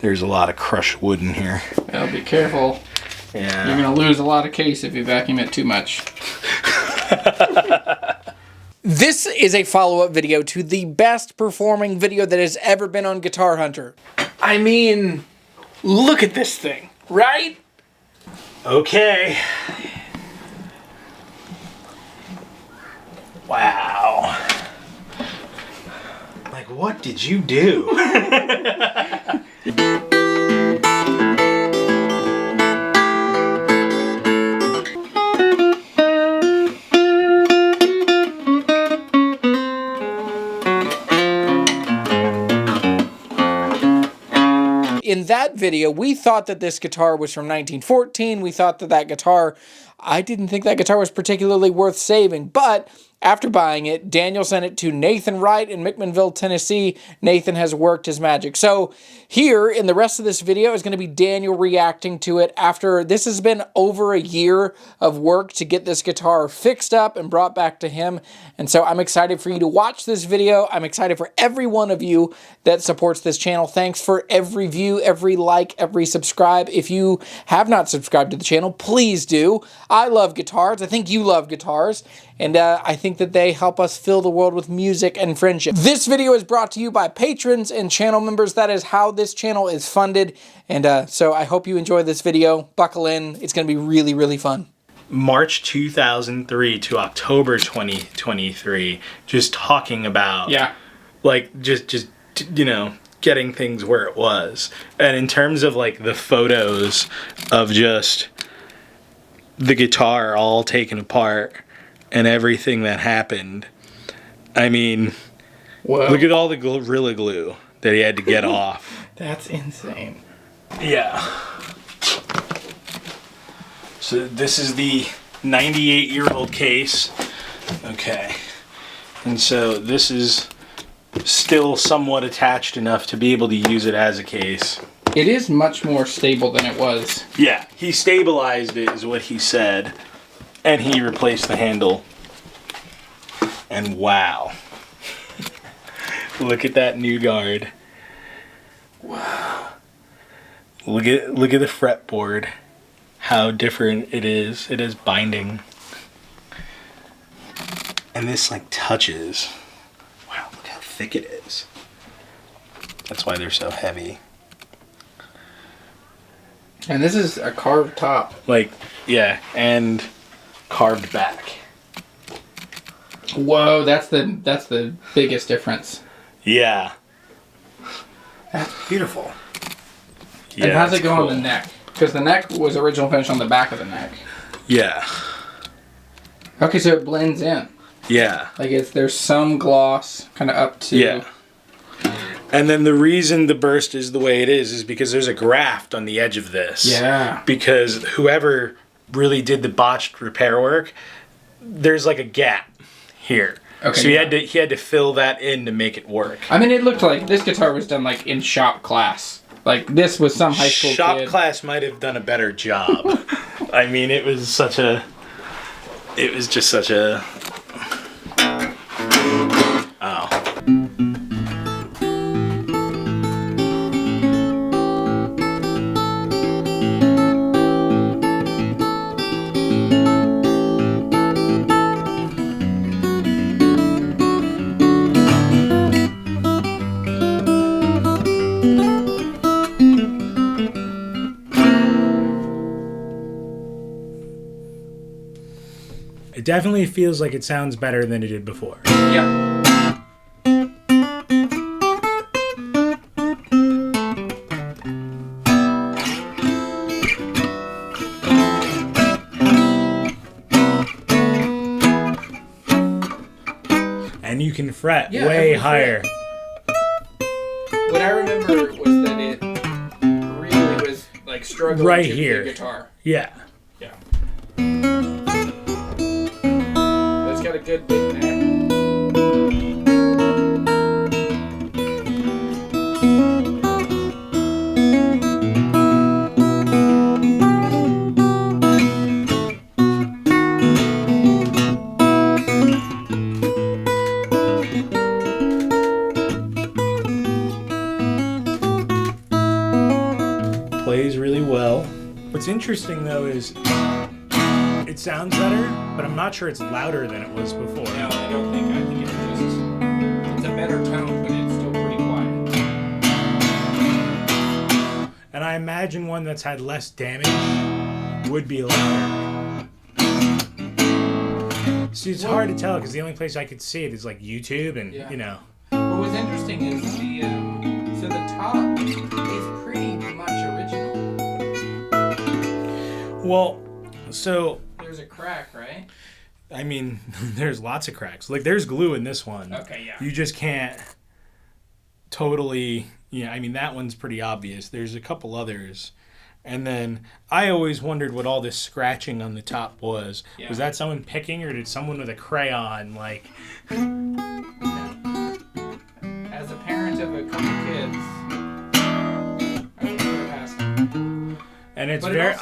There's a lot of crushed wood in here. Well, be careful. Yeah. You're going to lose a lot of case if you vacuum it too much. This is a follow-up video to the best performing video that has ever been on Guitar Hunter. I mean, look at this thing, right? Okay. Wow. Like, what did you do? In that video, we thought that this guitar was from 1914. We thought that guitar, I didn't think that guitar was particularly worth saving, but after buying it, Daniel sent it to Nathan Wright in McMinnville, Tennessee. Nathan has worked his magic. So here in the rest of this video is going to be Daniel reacting to it after this has been over a year of work to get this guitar fixed up and brought back to him. And so I'm excited for you to watch this video. I'm excited for every one of you that supports this channel. Thanks for every view, every like, every subscribe. If you have not subscribed to the channel, please do. I love guitars. I think you love guitars. And I think that they help us fill the world with music and friendship. This video is brought to you by patrons and channel members. That is how this channel is funded. And so I hope you enjoy this video. Buckle in. It's going to be really, really fun. March 2003 to October 2023, just talking about, like, just you know, getting things where it was. And in terms of, like, the photos of just the guitar all taken apart and everything that happened, I mean, Whoa. Look at all the Gorilla Glue that he had to get off. That's insane. Yeah. So this is the 98-year-old case. Okay. And so this is still somewhat attached enough to be able to use it as a case. It is much more stable than it was. Yeah, he stabilized it is what he said. And he replaced the handle. And wow. Look at that new guard. Wow. Look at the fretboard. How different it is. It is binding. And this like touches. Wow, look how thick it is. That's why they're so heavy. And this is a carved top. Like, yeah, and carved back. Whoa, that's the biggest difference. Yeah. That's beautiful. Yeah, and how's it go cool. on the neck? Because the neck was original finish on the back of the neck. Yeah. Okay, so it blends in. Yeah. Like there's some gloss kind of up to. Yeah. And then the reason the burst is the way it is because there's a graft on the edge of this. Yeah. Because whoever really did the botched repair work, there's like a gap here. Okay. So he had to fill that in to make it work. I mean, it looked like this guitar was done like in shop class. Like this was some high school shop kid. class might have done a better job. I mean, it was just such a. Oh. It definitely feels like it sounds better than it did before. Yeah. And you can fret way higher. What I remember was that it really was like struggling right to here. the guitar. Yeah. Yeah. That's got a good big neck. plays really well. What's interesting though is it sounds better, but I'm not sure it's louder than it was before. No, I don't think. I think it's a better tone, but it's still pretty quiet. And I imagine one that's had less damage would be louder. See, it's hard to tell because the only place I could see it is like YouTube and, you know. What was interesting is so the top is pretty much original. Well, so... There's a crack, right? I mean, there's lots of cracks. Like, there's glue in this one. Okay, yeah. You just can't totally... Yeah, I mean, that one's pretty obvious. There's a couple others. And then I always wondered what all this scratching on the top was. Yeah. Was that someone picking, or did someone with a crayon, like... As a parent of a couple kids, I would put it past them. And it's very...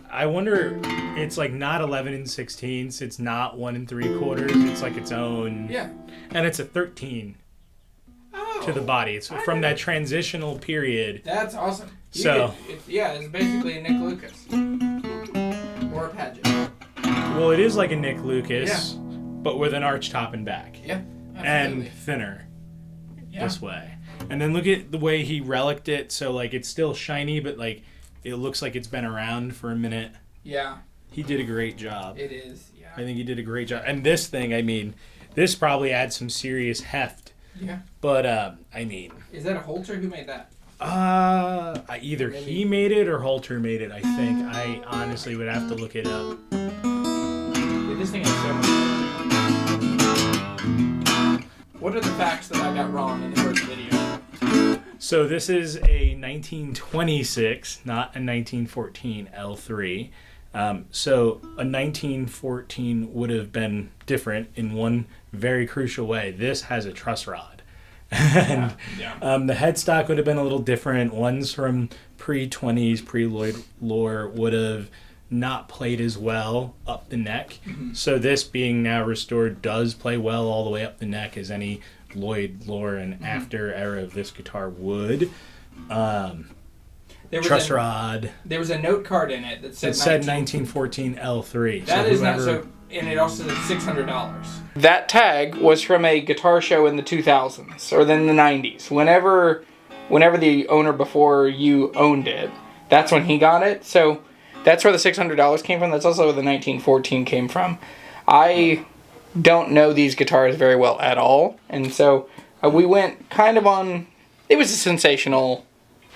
I wonder... It's like not 11 16ths. It's not 1 3/4. It's like its own... Yeah. And it's a 13 to the body. It's from that transitional period. That's awesome. It's basically a Nick Lucas. Or a Paget. Well, it is like a Nick Lucas, but with an arch top and back. Yeah, absolutely. And thinner this way. And then look at the way he relicked it. So, like, it's still shiny, but, like, it looks like it's been around for a minute. Yeah. He did a great job. It is, yeah. I think he did a great job. And this thing, I mean, this probably adds some serious heft. Yeah. But, I mean... Is that a Holter? Who made that? Either he made it or Holter made it, I think. I honestly would have to look it up. Dude, this thing has so much... What are the facts that I got wrong in the first video? So this is a 1926, not a 1914 L3. So a 1914 would have been different in one very crucial way. This has a truss rod. And the headstock would have been a little different. Ones from pre-20s, pre-Lloyd Loar would have not played as well up the neck. Mm-hmm. So this being now restored does play well all the way up the neck as any Lloyd Loar and after era of this guitar would. Truss rod. There was a note card in it that said 1914 L3. That is not so... And it also said $600. That tag was from a guitar show in the 2000s or then the 90s. Whenever the owner before you owned it, that's when he got it. So that's where the $600 came from. That's also where the 1914 came from. I don't know these guitars very well at all, and so we went kind of on. It was a sensational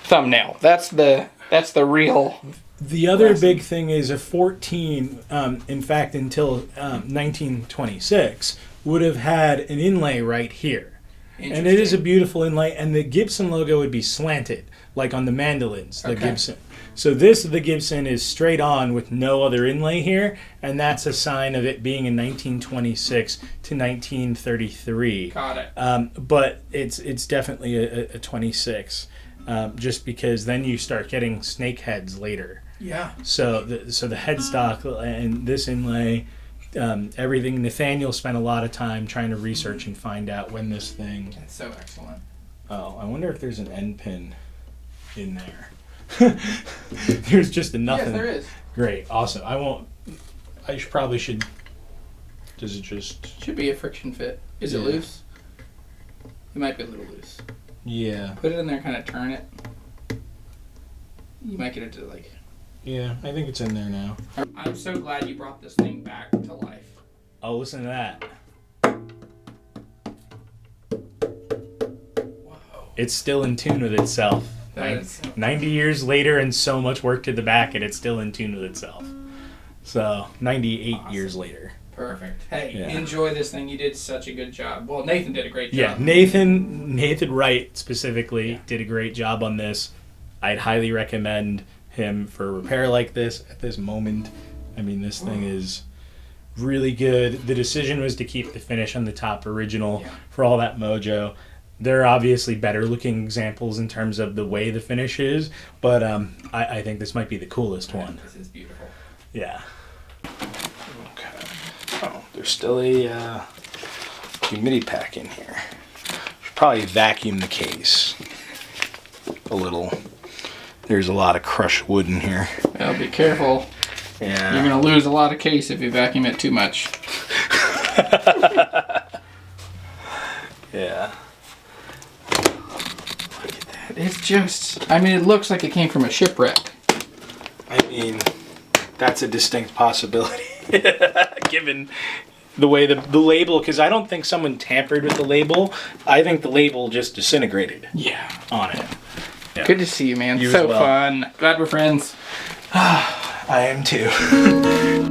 thumbnail. That's the real. The other big thing is a 14, in fact, until 1926, would have had an inlay right here. And it is a beautiful inlay, and the Gibson logo would be slanted, like on the mandolins, the Gibson. So the Gibson is straight on with no other inlay here, and that's a sign of it being in 1926 to 1933. Got it. But it's definitely a 26, just because then you start getting snake heads later. Yeah. So the headstock and this inlay, everything. Nathaniel spent a lot of time trying to research and find out when this thing. That's so excellent. Oh, I wonder if there's an end pin in there. There's just a nothing. Yes, there is. Great, awesome. Probably should. Does it just? Should be a friction fit. Is it loose? It might be a little loose. Yeah. Put it in there, kind of turn it. You might get it to like. Yeah, I think it's in there now. I'm so glad you brought this thing back to life. Oh, listen to that. Whoa. It's still in tune with itself. 90 years later and so much work to the back, and it's still in tune with itself. So, 98 years later. Perfect. Hey, enjoy this thing. You did such a good job. Well, Nathan did a great job. Yeah, Nathan Wright specifically did a great job on this. I'd highly recommend him for a repair like this at this moment. I mean, this thing is really good. The decision was to keep the finish on the top original for all that mojo. There are obviously better looking examples in terms of the way the finish is, but I think this might be the coolest one. This is beautiful. Yeah. Okay. Oh, there's still a humidity pack in here. Should probably vacuum the case a little. There's a lot of crushed wood in here. Well, be careful. Yeah. You're going to lose a lot of case if you vacuum it too much. Yeah. Look at that. It's just... I mean, it looks like it came from a shipwreck. I mean, that's a distinct possibility. Given the way the label... Because I don't think someone tampered with the label. I think the label just disintegrated. Yeah. On it. Yeah. Good to see you, man. You so as well. fun. Glad we're friends. I am too.